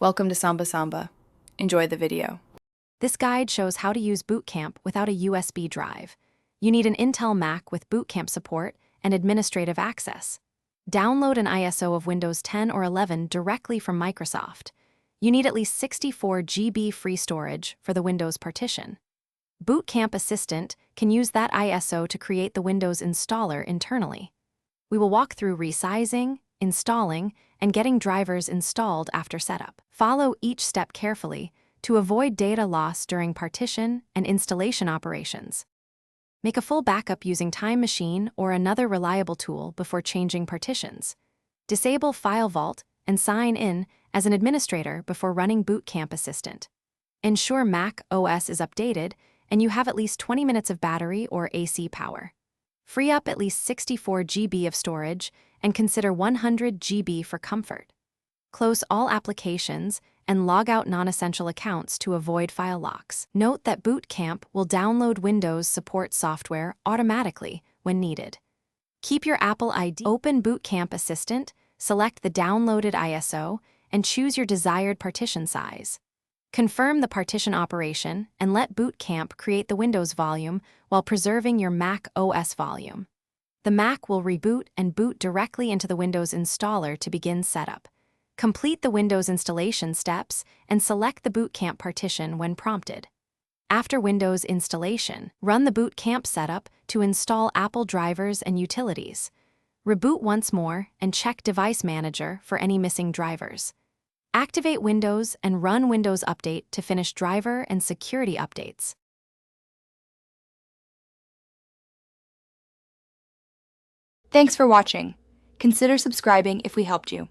Welcome to Samba Samba. Enjoy the video. This guide shows how to use Bootcamp without a USB drive. You need an Intel Mac with Bootcamp support and administrative access. Download an ISO of Windows 10 or 11 directly from Microsoft. You need at least 64 GB free storage for the Windows partition. Bootcamp Assistant can use that ISO to create the Windows installer internally. We will walk through resizing, installing, and getting drivers installed after setup. Follow each step carefully to avoid data loss during partition and installation operations. Make a full backup using Time Machine or another reliable tool before changing partitions. Disable File Vault and sign in as an administrator before running Bootcamp Assistant. Ensure macOS is updated and you have at least 20 minutes of battery or AC power. Free up at least 64 GB of storage and consider 100 GB for comfort. Close all applications and log out non-essential accounts to avoid file locks. Note that Bootcamp will download Windows support software automatically when needed. Keep your Apple ID. Open Bootcamp Assistant, select the downloaded ISO, and choose your desired partition size. Confirm the partition operation and let Bootcamp create the Windows volume while preserving your Mac OS volume. The Mac will reboot and boot directly into the Windows installer to begin setup. Complete the Windows installation steps and select the Bootcamp partition when prompted. After Windows installation, run the Bootcamp setup to install Apple drivers and utilities. Reboot once more and check Device Manager for any missing drivers. Activate Windows and run Windows Update to finish driver and security updates. Thanks for watching. Consider subscribing if we helped you.